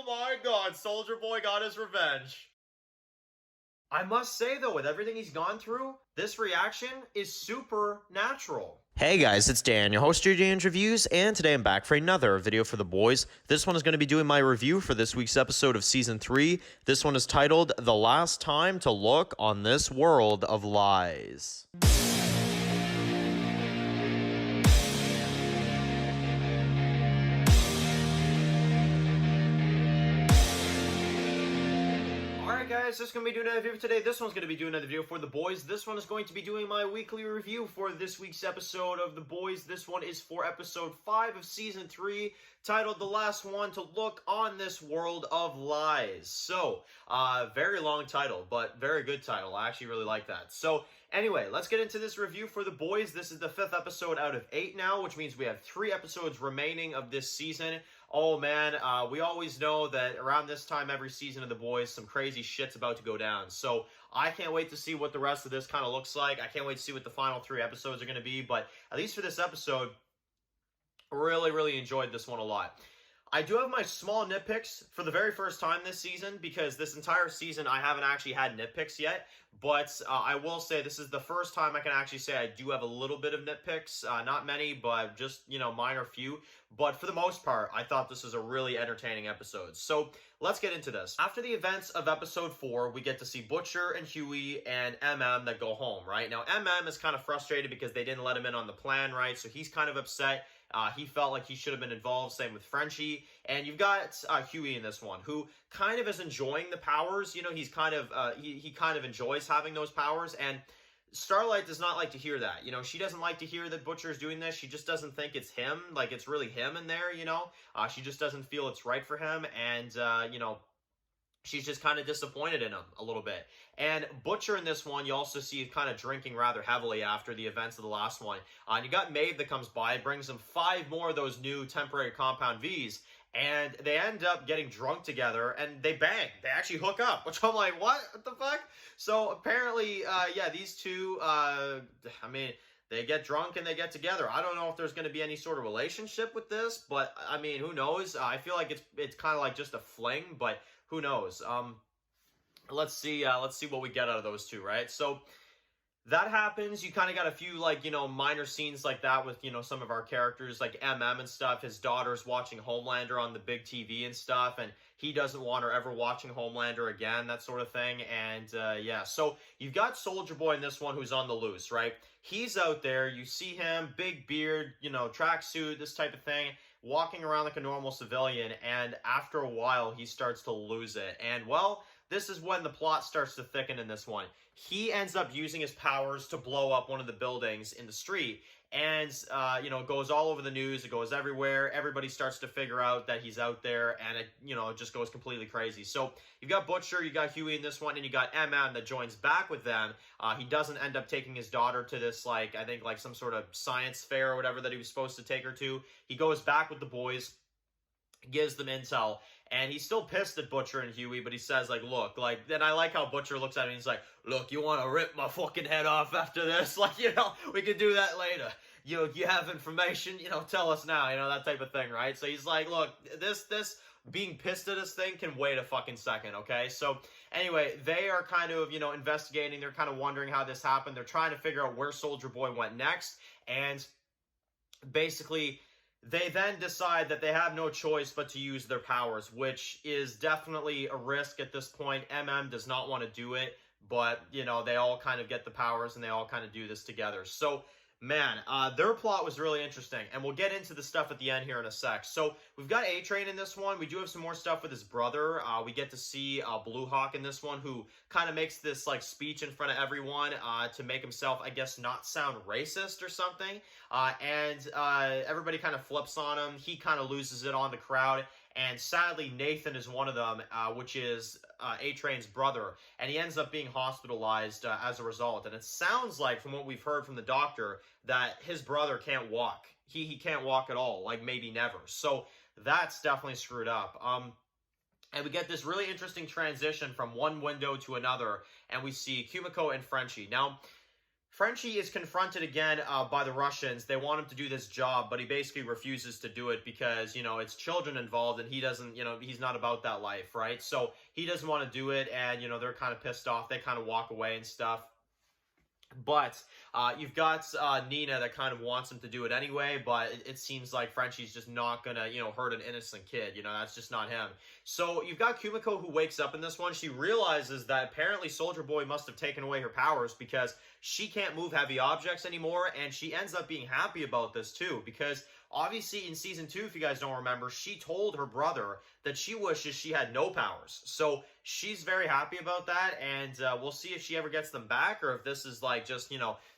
my god, Soldier Boy got his revenge. I must say though, with everything he's gone through, this reaction is super natural. Hey guys, it's Dan, your host of Dan's Reviews, and today I'm back for another video for the boys. This one is going to be doing my review for this week's episode of Season 3. This one is titled, The Last Time to Look on This World of Lies. Guys, this is going to be doing another video today. This one's going to be doing another video for the boys. This one is going to be doing my weekly review for this week's episode of the boys. This one is for episode 5 of season 3, titled The Last One to Look on This World of Lies. So, very long title, but very good title. I actually really like that. So, anyway, let's get into this review for the boys. This is the 5th episode out of 8 now, which means we have 3 episodes remaining of this season. Oh man, we always know that around this time every season of The Boys, some crazy shit's about to go down. So I can't wait to see what the rest of this kind of looks like. I can't wait to see what the final 3 episodes are going to be. But at least for this episode, really enjoyed this one a lot. I do have my small nitpicks for the very first time this season, because this entire season I haven't actually had nitpicks yet, but I will say this is the first time I can actually say I do have a little bit of nitpicks, not many, but just, minor few, but for the most part, I thought this was a really entertaining episode. So let's get into this. After the events of episode 4, we get to see Butcher and Huey and MM that go home, right? Now, MM is kind of frustrated because they didn't let him in on the plan, right? So he's kind of upset. He felt like he should have been involved, same with Frenchie. And you've got Huey in this one, who kind of is enjoying the powers. He's kind of, he kind of enjoys having those powers. And Starlight does not like to hear that. She doesn't like to hear that Butcher is doing this. She just doesn't think it's him, like it's really him in there, She just doesn't feel it's right for him. And, she's just kind of disappointed in him a little bit. And Butcher in this one, you also see kind of drinking rather heavily after the events of the last one. And you got Maeve that comes by, brings him 5 more of those new temporary Compound Vs, and they end up getting drunk together, and they bang. They actually hook up, which I'm like, what? What the fuck? So apparently, these two, they get drunk and they get together. I don't know if there's going to be any sort of relationship with this, but I mean, who knows? I feel like it's kind of like just a fling, but who knows? Let's see what we get out of those two, right? So that happens. You kind of got a few minor scenes like that with some of our characters like MM and stuff. His daughter's watching Homelander on the big TV and stuff, and he doesn't want her ever watching Homelander again, that sort of thing. And so you've got Soldier Boy in this one who's on the loose, right? He's out there. You see him, big beard, tracksuit, this type of thing, walking around like a normal civilian, and after a while he starts to lose it. And well, this is when the plot starts to thicken in this one. He ends up using his powers to blow up one of the buildings in the street, and it goes all over the news. It goes everywhere. Everybody starts to figure out that he's out there, and it just goes completely crazy. So you've got Butcher, you got Huey in this one, and you got MM that joins back with them. He doesn't end up taking his daughter to this, I think some sort of science fair or whatever that he was supposed to take her to. He goes back with the boys, gives them intel, and he's still pissed at Butcher and Huey, but he says, look, then I like how Butcher looks at him and he's like, look, you want to rip my fucking head off after this? We could do that later. You have information, tell us now, that type of thing, right? So he's like, look, this being pissed at this thing can wait a fucking second, okay? So anyway, they are kind of, investigating. They're kind of wondering how this happened. They're trying to figure out where Soldier Boy went next, and basically they then decide that they have no choice but to use their powers, which is definitely a risk at this point. MM does not want to do it, but, they all kind of get the powers and they all kind of do this together. So, man, their plot was really interesting, and we'll get into the stuff at the end here in a sec. So we've got A-Train in this one. We do have some more stuff with his brother. We get to see Blue Hawk in this one, who kind of makes this speech in front of everyone to make himself, I guess, not sound racist or something. And everybody kind of flips on him. He kind of loses it on the crowd. And sadly, Nathan is one of them, which is A-Train's brother, and he ends up being hospitalized as a result. And it sounds like, from what we've heard from the doctor, that his brother can't walk. He can't walk at all, maybe never. So that's definitely screwed up. And we get this really interesting transition from one window to another, and we see Kumiko and Frenchie. Now, Frenchie is confronted again by the Russians. They want him to do this job, but he basically refuses to do it because, it's children involved and he doesn't, he's not about that life, right? So he doesn't want to do it, and, they're kind of pissed off. They kind of walk away and stuff. But you've got Nina that kind of wants him to do it anyway, but it seems like Frenchie's just not going to, hurt an innocent kid. That's just not him. So you've got Kumiko who wakes up in this one. She realizes that apparently Soldier Boy must have taken away her powers because she can't move heavy objects anymore, and she ends up being happy about this too because obviously in Season 2, if you guys don't remember, she told her brother that she wishes she had no powers. So she's very happy about that, and we'll see if she ever gets them back or if this is like just,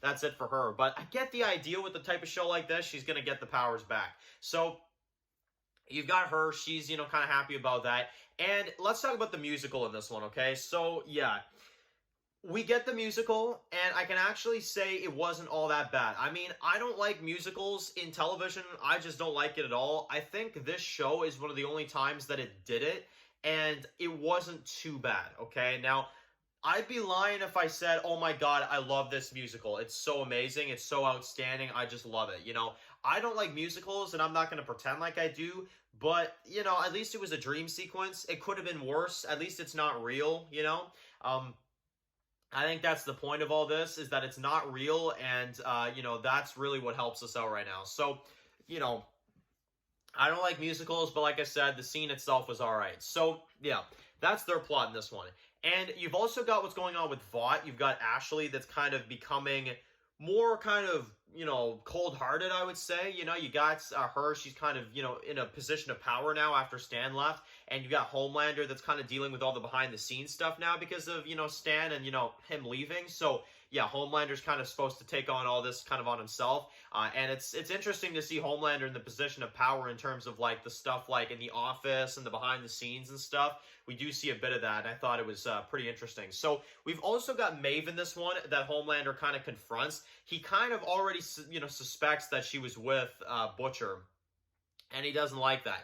that's it for her. But I get the idea with the type of show like this, she's going to get the powers back. So you've got her, she's, kind of happy about that. And let's talk about the musical in this one, okay? So, yeah. We get the musical, and I can actually say it wasn't all that bad. I mean, I don't like musicals in television. I just don't like it at all. I think this show is one of the only times that it did it, and it wasn't too bad, okay? Now, I'd be lying if I said, oh my god, I love this musical. It's so amazing. It's so outstanding. I just love it, I don't like musicals, and I'm not going to pretend like I do, but, at least it was a dream sequence. It could have been worse. At least it's not real, I think that's the point of all this, is that it's not real, and, that's really what helps us out right now. So, I don't like musicals, but like I said, the scene itself was alright. So, yeah, that's their plot in this one. And you've also got what's going on with Vought. You've got Ashley that's kind of becoming more kind of, cold-hearted, I would say. You got her, she's kind of, in a position of power now after Stan left. And you got Homelander that's kind of dealing with all the behind-the-scenes stuff now because of, Stan and, him leaving. So, yeah, Homelander's kind of supposed to take on all this kind of on himself. And it's interesting to see Homelander in the position of power in terms of, like, the stuff, like, in the office and the behind-the-scenes and stuff. We do see a bit of that, and I thought it was pretty interesting. So we've also got Maeve in this one that Homelander kind of confronts. He kind of already, suspects that she was with Butcher, and he doesn't like that.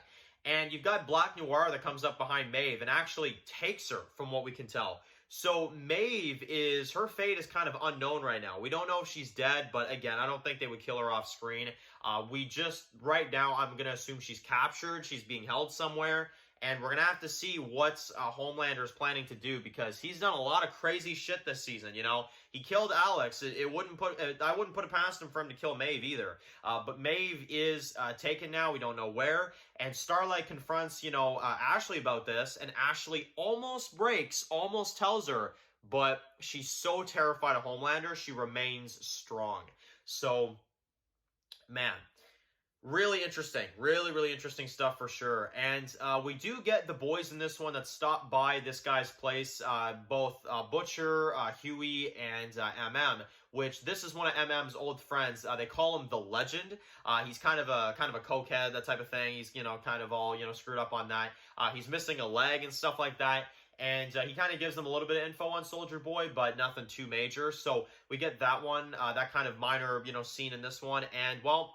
And you've got Black Noir that comes up behind Maeve and actually takes her, from what we can tell. So Maeve her fate is kind of unknown right now. We don't know if she's dead, but again, I don't think they would kill her off screen. Right now, I'm going to assume she's captured, she's being held somewhere. And we're going to have to see what Homelander is planning to do because he's done a lot of crazy shit this season, He killed Alex. I wouldn't put it past him for him to kill Maeve either. But Maeve is taken now. We don't know where. And Starlight confronts, Ashley about this. And Ashley almost tells her. But she's so terrified of Homelander, she remains strong. So, man. Really interesting. Really, really interesting stuff for sure. And we do get the boys in this one that stop by this guy's place, both Butcher, Huey, and MM, which this is one of MM's old friends. They call him the Legend. He's kind of a cokehead, that type of thing. He's, kind of all, screwed up on that. He's missing a leg and stuff like that. And he kind of gives them a little bit of info on Soldier Boy, but nothing too major. So we get that one, that kind of minor, scene in this one. And, well,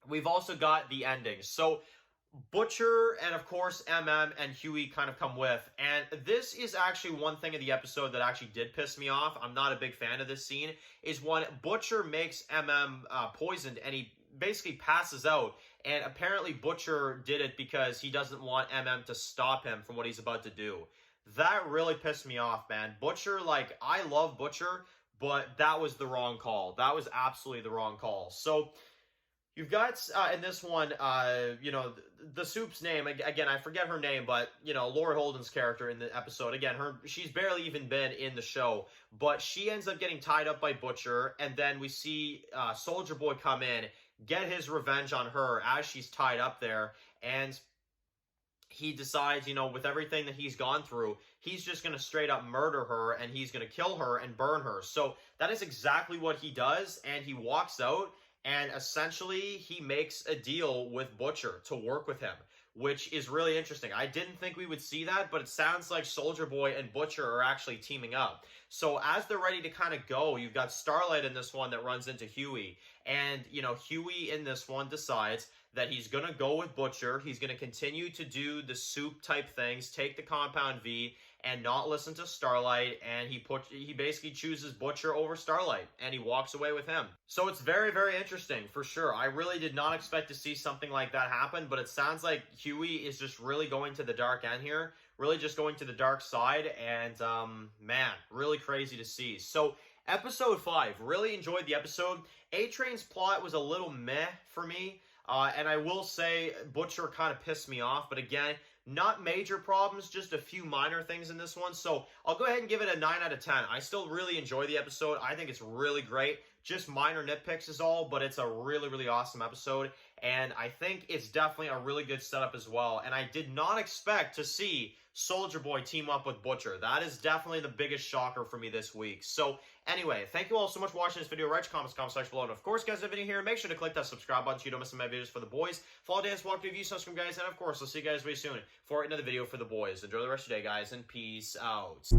we've also got the endings. So Butcher and, of course, MM and Huey kind of come with. And this is actually one thing in the episode that actually did piss me off. I'm not a big fan of this scene. Is when Butcher makes MM poisoned and he basically passes out. And apparently Butcher did it because he doesn't want MM to stop him from what he's about to do. That really pissed me off, man. Butcher, I love Butcher, but that was the wrong call. That was absolutely the wrong call. So you've got, in this one, the Soup's name, again, I forget her name, but, Laura Holden's character in the episode, again, she's barely even been in the show, but she ends up getting tied up by Butcher, and then we see Soldier Boy come in, get his revenge on her as she's tied up there, and he decides, with everything that he's gone through, he's just going to straight up murder her, and he's going to kill her and burn her. So that is exactly what he does, and he walks out. And essentially, he makes a deal with Butcher to work with him, which is really interesting. I didn't think we would see that, but it sounds like Soldier Boy and Butcher are actually teaming up. So as they're ready to kind of go, you've got Starlight in this one that runs into Huey. And, Huey in this one decides that he's going to go with Butcher. He's going to continue to do the soup type things, take the Compound V, and not listen to Starlight, and he basically chooses Butcher over Starlight, and he walks away with him. So it's very, very interesting, for sure. I really did not expect to see something like that happen, but it sounds like Huey is just really going to the dark end here, really just going to the dark side, and man, really crazy to see. So episode 5, really enjoyed the episode. A-Train's plot was a little meh for me, and I will say Butcher kind of pissed me off, but again, not major problems, just a few minor things in this one. So I'll go ahead and give it a 9 out of 10. I still really enjoy the episode. I think it's really great. Just minor nitpicks is all, but it's a really, really awesome episode. And I think it's definitely a really good setup as well. And I did not expect to see Soulja Boy team up with Butcher. That is definitely the biggest shocker for me this week. So anyway, thank you all so much for watching this video. Write your comments in the comment section below. And of course, guys, if you're video here, make sure to click that subscribe button so you don't miss my videos for the boys. Follow Dance Walk Review, subscribe, guys. And of course, I'll see you guys very soon for another video for the boys. Enjoy the rest of your day, guys, and peace out.